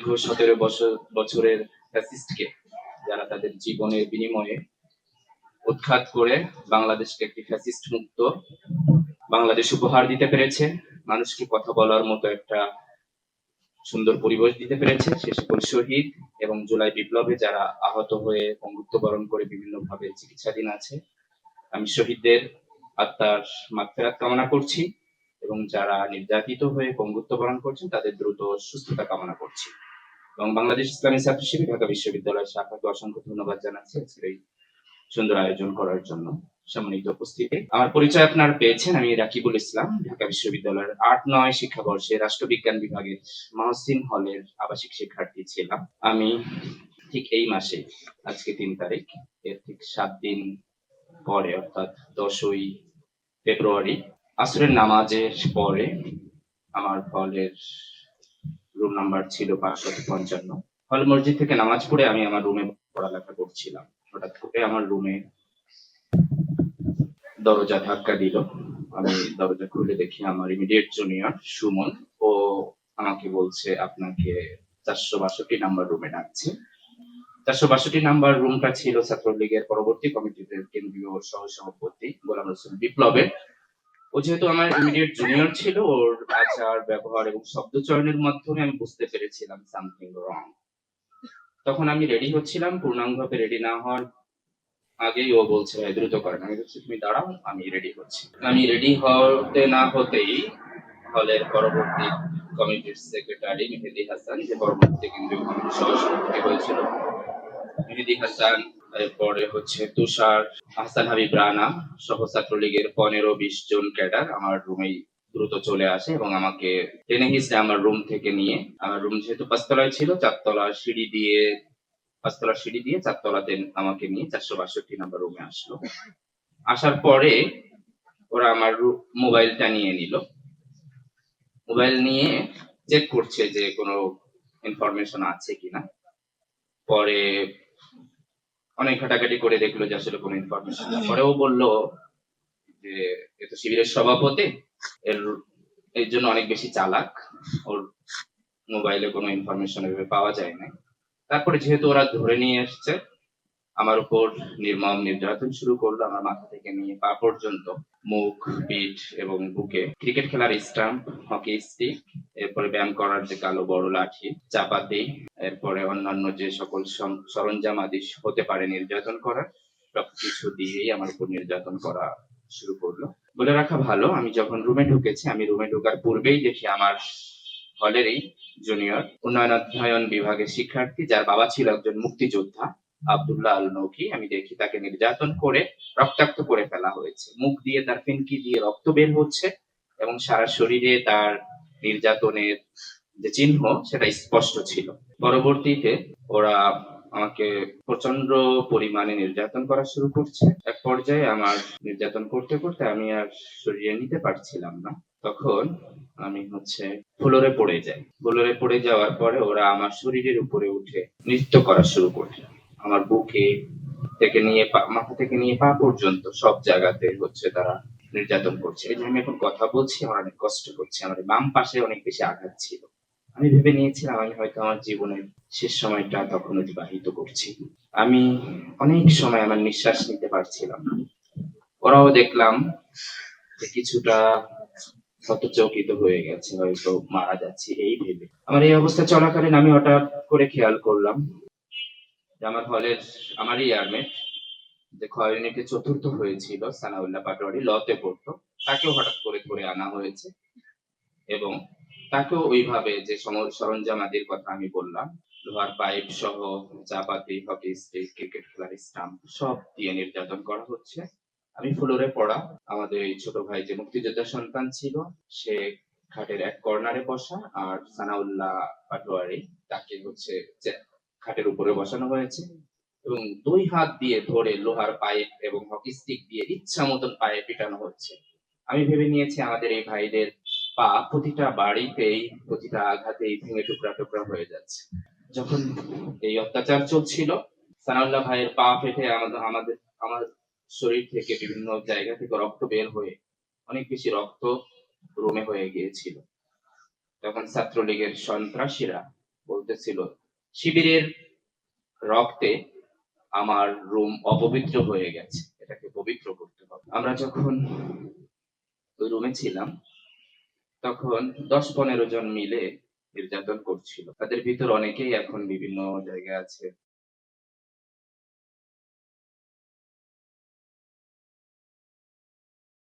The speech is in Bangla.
দীর্ঘ 17 বছরের ফ্যাসিস্টকে, যারা তাদের জীবনের বিনিময়ে উৎখাত করে বাংলাদেশকে একটি ফ্যাসিস্ট মুক্ত বাংলাদেশ উপহার দিতে পেরেছে, মানুষকে কথা বলার মতো একটা সুন্দর পরিবেশ দিতে পেরেছে, সে সকল শহীদ এবং জুলাই বিপ্লবে যারা আহত হয়ে পঙ্গুত্ব বরণ করে বিভিন্নভাবে চিকিৎসাধীন আছে, আমি শহীদদের আত্মার মাগফিরাত কামনা করছি এবং যারা নির্যাতিত হয়ে পঙ্গুত্ব বরণ করছেন তাদের দ্রুত সুস্থতা কামনা করছি। এবং বাংলাদেশ ইসলামী ছাত্র শিবির ঢাকা বিশ্ববিদ্যালয় শাখাকে অসংখ্য ধন্যবাদ জানাচ্ছি আজকের এই সুন্দর আয়োজন করার জন্য। সম্মানিত উপস্থিতি, আমার পরিচয় আপনারা পেয়েছেন, আমি রাকিবুল ইসলাম, ঢাকা বিশ্ববিদ্যালয়ের 8-9 শিক্ষাবর্ষে রাষ্ট্রবিজ্ঞান বিভাগের মহসিন হলের আবাসিক শিক্ষার্থী ছিলাম। আমি ঠিক এই মাসে, আজকে 3 তারিখ, এর ঠিক 7 দিন পরে অর্থাৎ 10ই ফেব্রুয়ারি আসরের নামাজের পরে আমার হলের রুম নাম্বার ছিল 555। হল মসজিদ থেকে নামাজ পড়ে আমি আমার রুমে পড়ালেখা করছিলাম। হঠাৎ করে আমার রুমে দরজা ধাক্কা দিল। আমি দরজা খুলে দেখি আমার ইমিডিয়েট জুনিয়র সুমন, ও আমাকে বলছে আপনাকে 462 নাম্বার রুমে ডাকছে। 462 নাম্বার রুমটা ছিল ছাত্রলীগের পরবর্তী কমিটির কেন্দ্রীয় সহসভাপতি গোলাম রসুল বিপ্লবের। ও যেহেতু আমার ইমিডিয়েট জুনিয়র ছিল, ওর আচার ব্যবহার এবং শব্দ চয়নের মাধ্যমে আমি বুঝতে পেরেছিলাম সামথিং রং। তখন আমি রেডি হচ্ছিলাম, পূর্ণাঙ্গভাবে রেডি না হওয়ার আগেই ও বলছে দ্রুত করেন। আমি বলছি তুমি দাঁড়াও, আমি রেডি হচ্ছি। আমি রেডি হতে না হতেই হলের পরবর্তী কমিটির সেক্রেটারি মেহেদি হাসান, যে পরবর্তী কেন্দ্রীয় কমিটির সহসভাপতি হয়েছিল, মেহেদি হাসান, এরপরে হচ্ছে তুষার, হাসান হাবিব রানা সহ ছাত্রলীগের 15-20 জন ক্যাডার আমার রুমেই দ্রুত চলে আসে এবং আমাকে টেনে হিসেবে আমার রুম থেকে নিয়ে, আমার রুম যেহেতু 5 তলায় ছিল, 4 তলার সিঁড়ি দিয়ে 5 তলার সিঁড়ি দিয়ে 4 তলাতে আমাকে নিয়ে 462 নাম্বার রুমে আসলো। আসার পরে ওরা আমার মোবাইলটা নিয়ে নিল। মোবাইল নিয়ে চেক করছে যে কোনো ইনফরমেশন আছে কিনা। পরে অনেক ঘাটাঘাটি করে দেখলো যে আসলে কোনো ইনফরমেশন না। পরে ও বললো যে এ তো শিবিরের সভাপতি, এর জন্য অনেক বেশি চালাক, ওর মোবাইলে কোনো ইনফরমেশন এভাবে পাওয়া যায় না। তারপরে যেহেতু ওরা ধরে নিয়ে এসছে, আমার উপর নির্মম নির্যাতন শুরু করলো। আমার মাথা থেকে নিয়ে পা পর্যন্ত, মুখ, পিঠ এবং বুকে ক্রিকেট খেলার স্টাম্প, হকি স্টিক, এরপরে ব্যায়াম করার যে কালো বড় লাঠি, চাপাতি, এরপরে অন্যান্য যে সকল সরঞ্জাম আদি হতে পারে নির্যাতন করার, সবকিছু দিয়েই আমার উপর নির্যাতন করা শুরু করলো। বলে রাখা ভালো, আমি যখন রুমে ঢুকেছি, আমি রুমে ঢোকার পূর্বেই দেখি আমার হলেরই জুনিয়র উন্নয়ন অধ্যয়ন বিভাগের শিক্ষার্থী, যার বাবা ছিল একজন মুক্তিযোদ্ধা, আব্দুল্লাহ আল নৌকি, আমি দেখি তাকে নির্যাতন করে রক্তাক্ত করে ফেলা হয়েছে। মুখ দিয়ে তার ফিনকি দিয়ে রক্ত বের হচ্ছে এবং সারা শরীরে তার নির্যাতনের যে চিহ্ন সেটা স্পষ্ট ছিল। পরবর্তীতে ওরা আমাকে প্রচন্ড পরিমাণে নির্যাতন করা শুরু করছে। এক পর্যায়ে আমার নির্যাতন করতে করতে আমি আর শরীরে নিতে পারছিলাম না। তখন আমি ফ্লোরে পড়ে যাই। ফ্লোরে পড়ে যাওয়ার পরে ওরা আমার শরীরের উপরে উঠে নৃত্য করা শুরু করলো। আমার বুকে থেকে নিয়ে মাথা থেকে নিয়ে পা পর্যন্ত সব জায়গাতে তারা নির্যাতন করছে। এই যে আমি এখন কথা বলছি, আমার অনেক কষ্ট হচ্ছে। আমার বাম পাশে অনেক বেশি আঘাত ছিল। আমি ভেবে নিয়েছিলাম আমি হয়তো আমার জীবনের শেষ সময়টা তখন অতিবাহিত করছি। আমি অনেক সময় আমার নিঃশ্বাস নিতে পারছিলাম না। ওরাও দেখলাম যে কিছুটা হতচকিত হয়ে গেছে, হয়তো মারা যাচ্ছি এই ভেবে। আমার এই অবস্থা চলাকালীন আমি হঠাৎ করে খেয়াল করলাম যে আমার হলের আমারই ইয়ারমেট, যে ক্ষয় ইউনিটে 4র্থ হয়েছিল, সানাউল্লাহ পাটোয়ারি, লতে পড়তো, তাকেও হঠাৎ করে ধরে আনা হয়েছে এবং তাকেও ওইভাবে যে সরঞ্জাম আদির কথা আমি বললাম, লোহার পাইপ সহ চাপাতি, হকি স্টিক, ক্রিকেট খেলার স্টাম্প সব দিয়ে নির্যাতন করা হচ্ছে। আমি ফ্লোরে পড়া, আমাদের এই ছোট ভাই যে মুক্তিযোদ্ধা সন্তান ছিল, সে খাটের এক কর্নারে বসা, আর সানাউল্লাহ পাটোয়ারি তাকে খাটের উপরে বসানো হয়েছে এবং 2 হাত দিয়ে ধরে লোহার পাইপ এবং হকি স্টিক দিয়ে ইচ্ছা মতন পায়ে পিটানো হচ্ছে। আমি ভেবে নিয়েছি আমাদের এই ভাইদের পা প্রতিটা বাড়িতেই, প্রতিটা আঘাতেই ভেঙে টুকরা টুকরা হয়ে যাচ্ছে। যখন এই অত্যাচার চলছিল, সানাউল্লাহ ভাইয়ের পা ফেটে আমার শরীর থেকে বিভিন্ন জায়গা থেকে রক্ত বের হয়ে অনেক বেশি রক্ত রুমে হয়ে গিয়েছিল। তখন ছাত্রলীগের সন্ত্রাসীরা বলতেছিল শিবিরের রক্তে আমার রুম অপবিত্র হয়ে গেছে, এটাকে পবিত্র করতে হবে। আমরা যখন ওই রুমে ছিলাম তখন ১০-১৫ জন মিলে নির্যাতন করছিল। তাদের ভিতর অনেকেই এখন বিভিন্ন জায়গায় আছে।